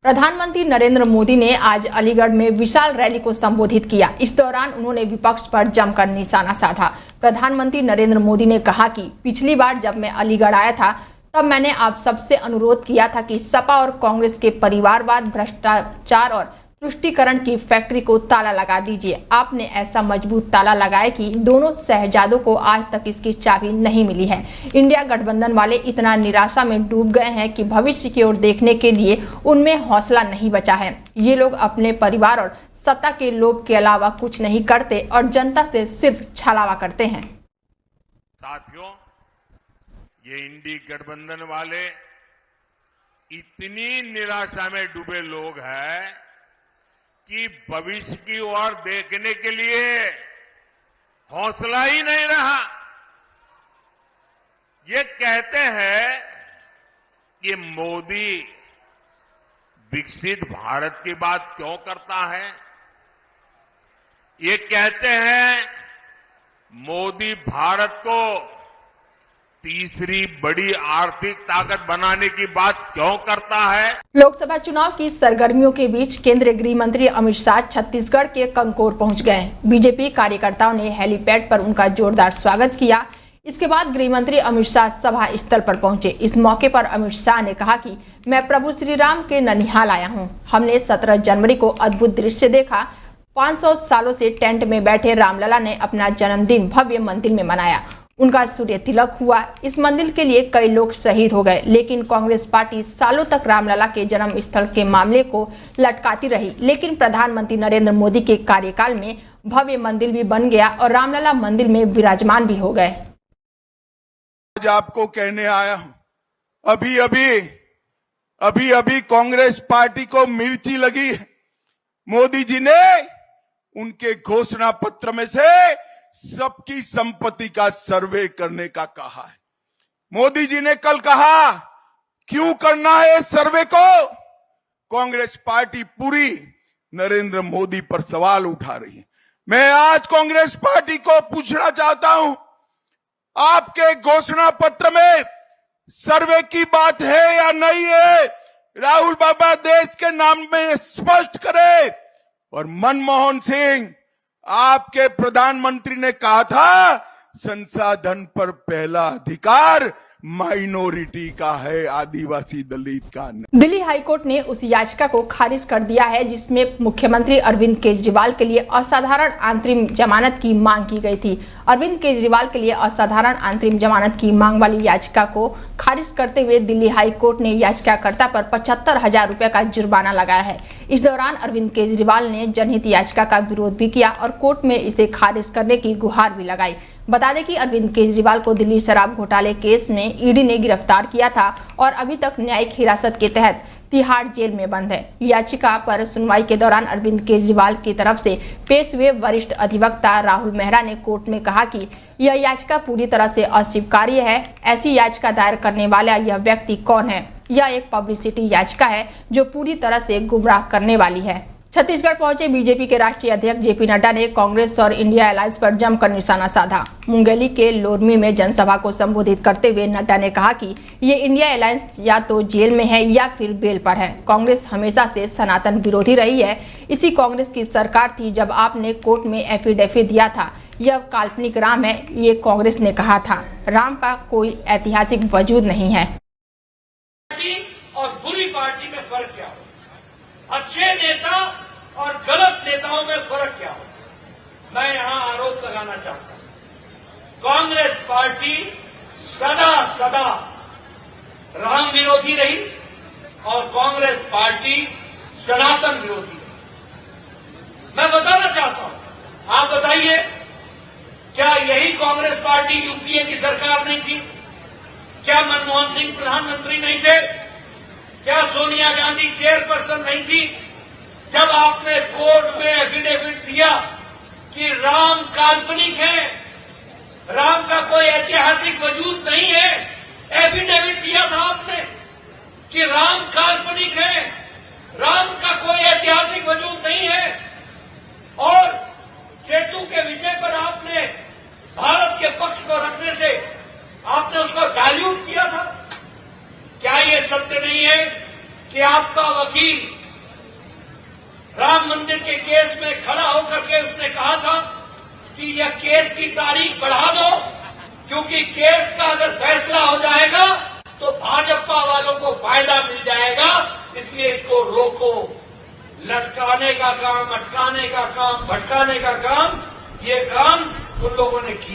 प्रधानमंत्री नरेंद्र मोदी ने आज अलीगढ़ में विशाल रैली को संबोधित किया। इस दौरान उन्होंने विपक्ष पर जमकर निशाना साधा। प्रधानमंत्री नरेंद्र मोदी ने कहा कि पिछली बार जब मैं अलीगढ़ आया था तब मैंने आप सबसे अनुरोध किया था कि सपा और कांग्रेस के परिवारवाद, भ्रष्टाचार और तुष्टीकरण की फैक्ट्री को ताला लगा दीजिए। आपने ऐसा मजबूत ताला लगाया कि दोनों शहजादों को आज तक इसकी चाबी नहीं मिली है। इंडिया गठबंधन वाले इतना निराशा में डूब गए हैं कि भविष्य की ओर देखने के लिए उनमें हौसला नहीं बचा है। ये लोग अपने परिवार और सत्ता के लोभ के अलावा कुछ नहीं करते और जनता से सिर्फ छलावा करते हैं। साथियों, ये इंडी गठबंधन वाले इतनी निराशा में डूबे लोग हैं कि भविष्य की ओर देखने के लिए हौसला ही नहीं रहा। ये कहते हैं कि मोदी विकसित भारत की बात क्यों करता है। ये कहते हैं मोदी भारत को तीसरी बड़ी आर्थिक ताकत बनाने की बात क्यों करता है। लोकसभा चुनाव की सरगर्मियों के बीच केंद्रीय गृह मंत्री अमित शाह छत्तीसगढ़ के कंकोर पहुंच गए। बीजेपी कार्यकर्ताओं ने हेलीपैड पर उनका जोरदार स्वागत किया। इसके बाद गृह मंत्री अमित शाह सभा स्थल पर पहुंचे। इस मौके पर अमित शाह ने कहा कि मैं प्रभु श्री राम के ननिहाल आया हूं। हमने 17 जनवरी को अद्भुत दृश्य देखा। 500 सालों से टेंट में बैठे रामलला ने अपना जन्मदिन भव्य मंदिर में मनाया। उनका सूर्य तिलक हुआ। इस मंदिर के लिए कई लोग शहीद हो गए, लेकिन कांग्रेस पार्टी सालों तक रामलला के जन्म स्थल के मामले को लटकाती रही। लेकिन प्रधानमंत्री नरेंद्र मोदी के कार्यकाल में भव्य मंदिर भी बन गया और रामलला मंदिर में विराजमान भी हो गए। आज आपको कहने आया हूं, अभी कांग्रेस पार्टी को मिर्ची लगी है। मोदी जी ने उनके घोषणा पत्र में से सबकी संपत्ति का सर्वे करने का कहा है। मोदी जी ने कल कहा क्यों करना है इस सर्वे को। कांग्रेस पार्टी पूरी नरेंद्र मोदी पर सवाल उठा रही है। मैं आज कांग्रेस पार्टी को पूछना चाहता हूं, आपके घोषणा पत्र में सर्वे की बात है या नहीं है। राहुल बाबा देश के नाम में स्पष्ट करे। और मनमोहन सिंह, आपके प्रधानमंत्री ने कहा था संसाधन पर पहला अधिकार माइनॉरिटी का है, आदिवासी दलित का नहीं। दिल्ली हाईकोर्ट ने उस याचिका को खारिज कर दिया है जिसमें मुख्यमंत्री अरविंद केजरीवाल के लिए असाधारण अंतरिम जमानत की मांग की गई थी। अरविंद केजरीवाल के लिए असाधारण अंतरिम जमानत की मांग वाली याचिका को खारिज करते हुए दिल्ली हाईकोर्ट ने याचिकाकर्ता पर 75,000 रुपए का जुर्माना लगाया है। इस दौरान अरविंद केजरीवाल ने जनहित याचिका का विरोध भी किया और कोर्ट में इसे खारिज करने की गुहार भी लगाई। बता दें कि अरविंद केजरीवाल को दिल्ली शराब घोटाले केस में ईडी ने गिरफ्तार किया था और अभी तक न्यायिक हिरासत के तहत तिहाड़ जेल में बंद है। याचिका पर सुनवाई के दौरान अरविंद केजरीवाल की तरफ से पेश हुए वरिष्ठ अधिवक्ता राहुल मेहरा ने कोर्ट में कहा कि यह याचिका पूरी तरह से अस्वीकार्य है। ऐसी याचिका दायर करने वाला यह व्यक्ति कौन है। यह एक पब्लिसिटी याचिका है जो पूरी तरह से गुमराह करने वाली है। छत्तीसगढ़ पहुंचे बीजेपी के राष्ट्रीय अध्यक्ष जेपी नड्डा ने कांग्रेस और इंडिया अलायंस पर जमकर निशाना साधा। मुंगेली के लोरमी में जनसभा को संबोधित करते हुए नड्डा ने कहा कि ये इंडिया अलायंस या तो जेल में है या फिर बेल पर है। कांग्रेस हमेशा से सनातन विरोधी रही है। इसी कांग्रेस की सरकार थी जब आपने कोर्ट में एफिडेविट दिया था। यह काल्पनिक राम है, ये कांग्रेस ने कहा था। राम का कोई ऐतिहासिक वजूद नहीं है। और बुरी पार्टी में फर्क क्या हो, अच्छे नेता और गलत नेताओं में फर्क क्या हो, मैं यहां आरोप लगाना चाहता हूं। कांग्रेस पार्टी सदा राम विरोधी रही और कांग्रेस पार्टी सनातन विरोधी रही। मैं बताना चाहता हूं, आप बताइए, क्या यही कांग्रेस पार्टी यूपीए की सरकार नहीं थी? क्या मनमोहन सिंह प्रधानमंत्री नहीं थे? क्या सोनिया गांधी चेयरपर्सन नहीं थी? जब आपने कोर्ट में एफिडेविट दिया कि राम काल्पनिक है, राम का कोई ऐतिहासिक वजूद नहीं है, एफिडेविट दिया था आपने कि राम काल्पनिक है, राम का कोई ऐतिहासिक वजूद नहीं है, और सेतु के विषय पर आपने भारत के पक्ष को रखने से आपने उसको डाइल्यूट किया था। क्या ये सत्य नहीं है कि आपका वकील राम मंदिर के केस में खड़ा होकर के उसने कहा था कि यह केस की तारीख बढ़ा दो, क्योंकि केस का अगर फैसला हो जाएगा तो भाजपा वालों को फायदा मिल जाएगा, इसलिए इसको रोको। लटकाने का काम, अटकाने का काम, भटकाने का काम, ये काम उन लोगों ने किया।